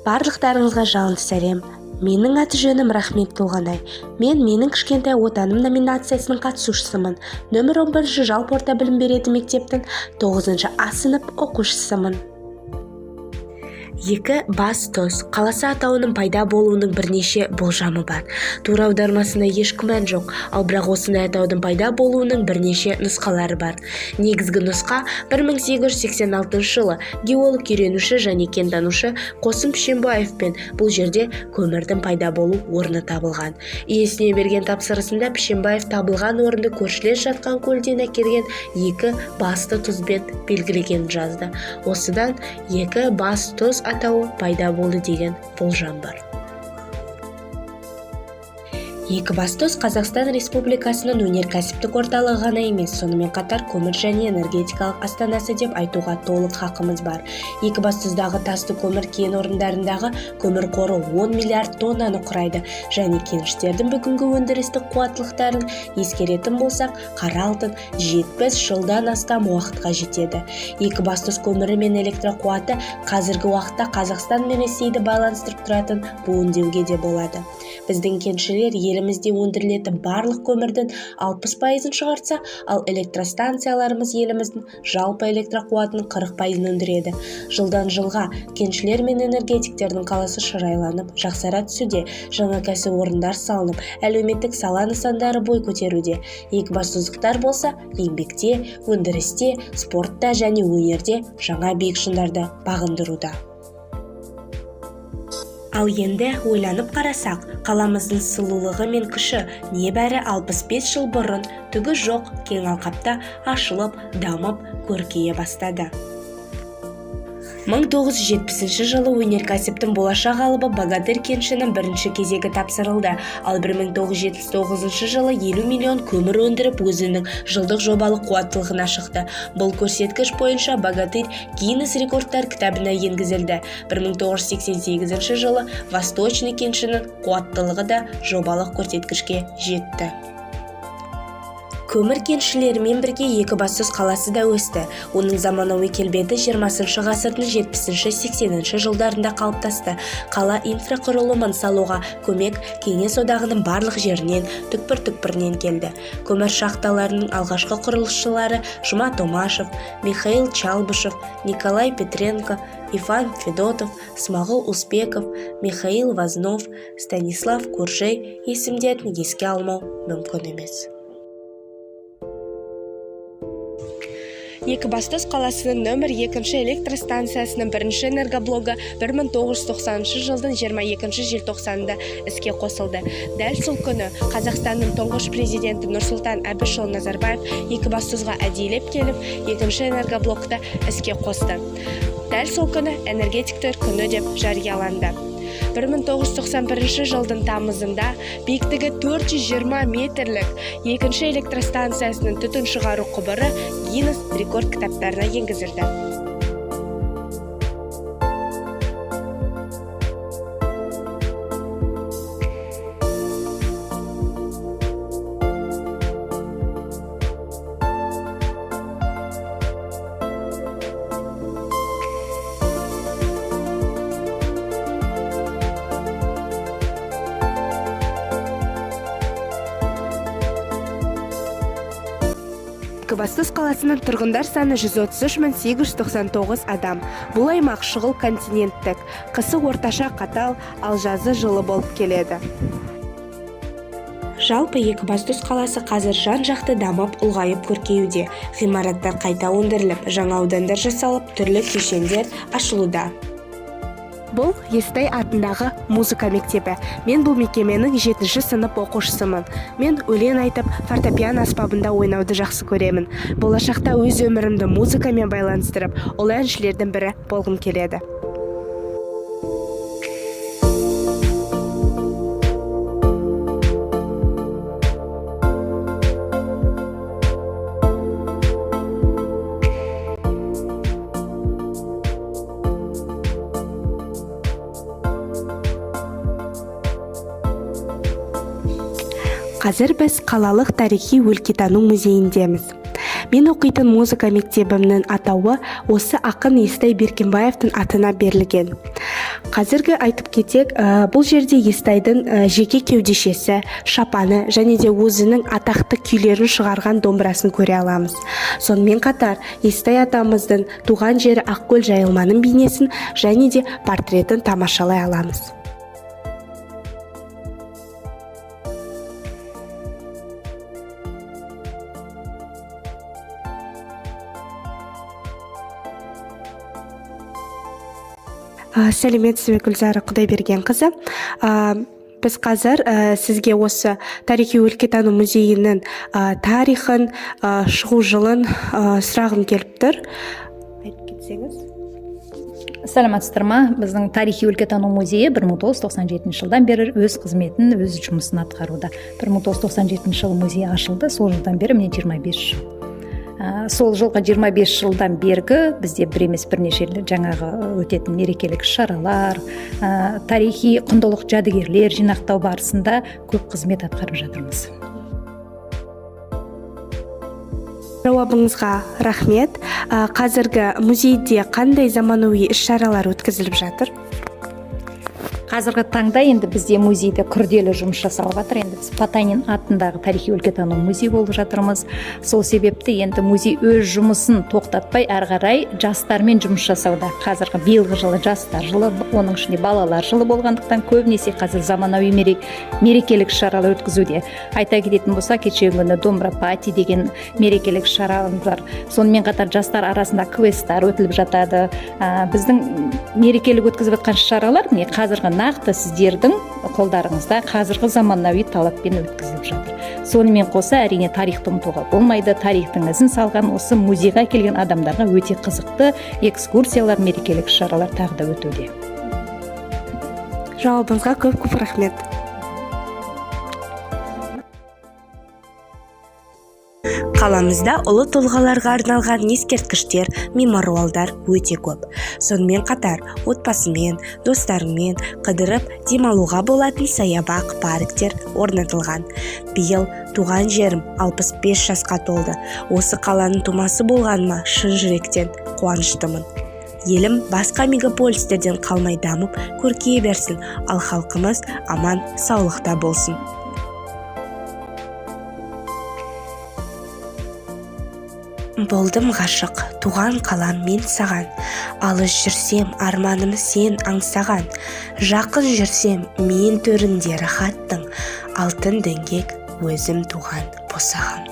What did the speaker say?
Барлықтарыңызға жалынды сәлем. Менің аты-жөнім Рахмет Толғанай. Менің кішкентай отаным номинациясының қатысушысымын. Нөмір 11 жалпы орта білім беретін мектептің 9 А сынып оқушысымын. Екі бас тұз қаласы атауының пайда болуының бірнеше болжамы бар. Тура аудармасында еш күмән жоқ, ал бірақ осындай атаудың пайда болуының бірнеше нұсқалары бар. Негізгі нұсқа 1886 жылы геолог үйренуші және кентанушы Қосым Пішембаевпен бұл жерде көмірдің пайда болу орны табылған. Иесіне берген тапсырысында Пішембаев табылған орынды көршілес жатқан көлден әкелген екі басты тұзбен белгілеген жазды. Осыдан екі бас тұз атауы пайда болды деген болжам бар. Екібастұз Қазақстан Республикасының өнеркәсіптік орталығы ғана емес, сонымен қатар көмір және энергетикалық астанасы деп айтуға толық хақымыз бар. Екібастұздағы тасты көмір кен орындарындағы көмір қоры 10 миллиард тоннаны құрайды, және кеніштердің бүгінгі өндірістік қуаттылықтарын ескеретін болсақ, қара алтын 70 жылдан астам уақытқа жетеді. Екібастұз көмірі мен электр қуаты қазіргі уақытта Қазақстан мен Ресейді байланыстырып тұратын буын деуге де болады. Біздің кеншілер елімізде өндірілетін барлық көмірдің 60% шығарса, ал электростанцияларымыз еліміздің жалпы электр қуатының 40% өндіреді. Жылдан жылға кеншілер мен энергетиктердің қаласы шырайланып, жақсара түсуде, жаңа кәсіпорындар салынып, әлеуметтік сала нысандары бой көтеруде. Екібастұздықтар болса, еңбекте, өндірісте, спортта және өнерде жаңа биік шыңдарды бағындыруда. Ал енді ойланып қарасақ, қаламыздың сұлулығы мен күші небәрі 65 жыл бұрын түгі жоқ кең алқапта ашылып, дамып, көркейе бастады. 1970 жылы өнеркәсіптің болашақ алыбы Богатырь кенішінің бірінші кезегі тапсырылды, ал 1979 жылы 50 миллион көмір өндіріп өзінің жылдық жобалық қуаттылығына шықты. Бұл көрсеткіш бойынша Богатырь Гиннес рекордтар кітабына енгізілді. 1988 жылы Восточный кенішінің қуаттылығы да жобалық көрсеткішке жетті. Көмір кеншілерімен бірге Екібастұз қаласы да өсті. Оның заманауи келбеті 20 ғасырдың 70-80 жылдарында қалыптасты. Қала инфрақұрылымын салуға көмек Кеңес одағының барлық жерінен, түкпір-түкпірінен келді. Көмір шахталарының алғашқы құрылысшылары Жұма Томашев, Михаил Чалбышев, Николай Петренко, Иван Федотов, Смағұл Успеков, Михаил Вознов, Станислав Куржей есімдерін еске алмау мүмкін емес. Екібастұз қаласының нөмір 2 электростанциясының бірінші энергоблогы 1990 жылдың 22 желтоқсанында іске қосылды. Дәл сол күні Қазақстанның тұңғыш президенті Нұрсұлтан Әбішұлы Назарбаев Екібастұзға әдейілеп келіп, екінші энергоблокты іске қосты. Дәл сол күні энергетиктер күні деп жарияланды. 1991 жылдың тамызында биіктігі 420 метрлік екінші электростанциясының түтін шығару құбыры Гиннес рекорд кітаптарына енгізілді. Екібастұз қаласының тұрғындар саны 133.899 адам. Бұл аймақ шұғыл континенттік, қысы орташа қатал, ал жазы жылы болып келеді. Жалпы Екібастұз қаласы қазір жан-жақты дамып, ұлғайып көркеюде. Ғимараттар қайта өндіріліп, жаңа аудандар жасалып, түрлі кешендер ашылуда. Бұл Естай атындағы музыка мектебі. Мен бұл мекеменің 7 сынып оқушысымын. Мен өлең айтып, фортепиано аспабында ойнауды жақсы көремін. Болашақта өз өмірімді музыкамен байланыстырып, ол әншілердің бірі болғым келеді. Қазір біз қалалық тарихи өлкетану музейіндеміз. Мен оқитын музыка мектебімнің атауы осы ақын Естай Беркенбаевтың атына берілген. Қазіргі айтып кетек, бұл жерде Естайдың жеке кеудешесі, шапаны және де өзінің атақты күйлерін шығарған домбырасын көре аламыз. Сонымен қатар Естай атамыздың туған жері Ақкөл жайылманың бейнесін және де портретін тамашалай аламыз. Сәлеметсіз бе, Гүлзара Құдайбергенқызы. Біз қазір сізге осы тарихи өлкетану музейінің тарихын, шығу жылын сұрағым келіп тұр. Айтып кетсеңіз. Сәлеметсіздер ма? Біздің тарихи өлкетану музейі 1997 жылдан бері өз қызметін, өз жұмысын атқаруда. 1997 жылы музей ашылды, сол жылдан бері міне 25 жыл. Сол жылғы 25 жылдан бергі бізде бір емес бірнеше жаңағы өтетін мерекелік шаралар, тарихи құндылық жәдігерлер жинақтау барысында көп қызмет атқарып жатырмыз. Жауабыңызға рахмет. Қазіргі музейде қандай заманауи іс-шаралар өткізіліп жатыр? Қазіргі таңда енді бізде музейде күрделі жұмыс жасалып жатыр. Енді біз Потанин атындағы тарихи өлкетану музей болып жатырмыз. Сол себепті енді музей өз жұмысын тоқтатпай әрі қарай жастармен жұмыс жасауда. Қазіргі биылғы жылы жастар жылы, оның ішінде балалар жылы болғандықтан көбінесе қазір заманауи мерекелік шаралар өткізуде. Айта кететін болса, кешегі күні домбыра пати деген мерекелік шаралар бар. Сонымен қатар жастар арасында квесттар өтіліп жатады. Біздің мерекелік өткізіп жатқан шаралар міне қазіргі нақты сіздердің қолдарыңызда қазіргі заманауи талаппен өткізіліп жатыр. Сонымен қоса әрине тарихты ұмытуға болмайды. Тарихтың ізін салған осы музейға келген адамдарға өте қызықты экскурсиялар, мерекелік шаралар тағы да өтуде. Жауабыңызға көп рахмет. Қаламызда ұлы тұлғаларға арналған ескерткіштер, мемориалдар өте көп. Сонымен қатар отбасымен, достарымен қыдырып демалуға болатын саябақ, парктер орнатылған. Биыл туған жерім 65 жасқа толды. Осы қаланың тумасы болғаныма шын жүректен қуаныштымын. Елім басқа мегаполистерден қалмай дамып көркейе берсін, ал халқымыз аман, саулықта болсын. Болдым ғашық, туған қалам мен саған. Алыс жүрсем, арманым сен аңсаған. Жақын жүрсем, мен төрінде рахаттың. Алтын діңгек өзім туған босаған.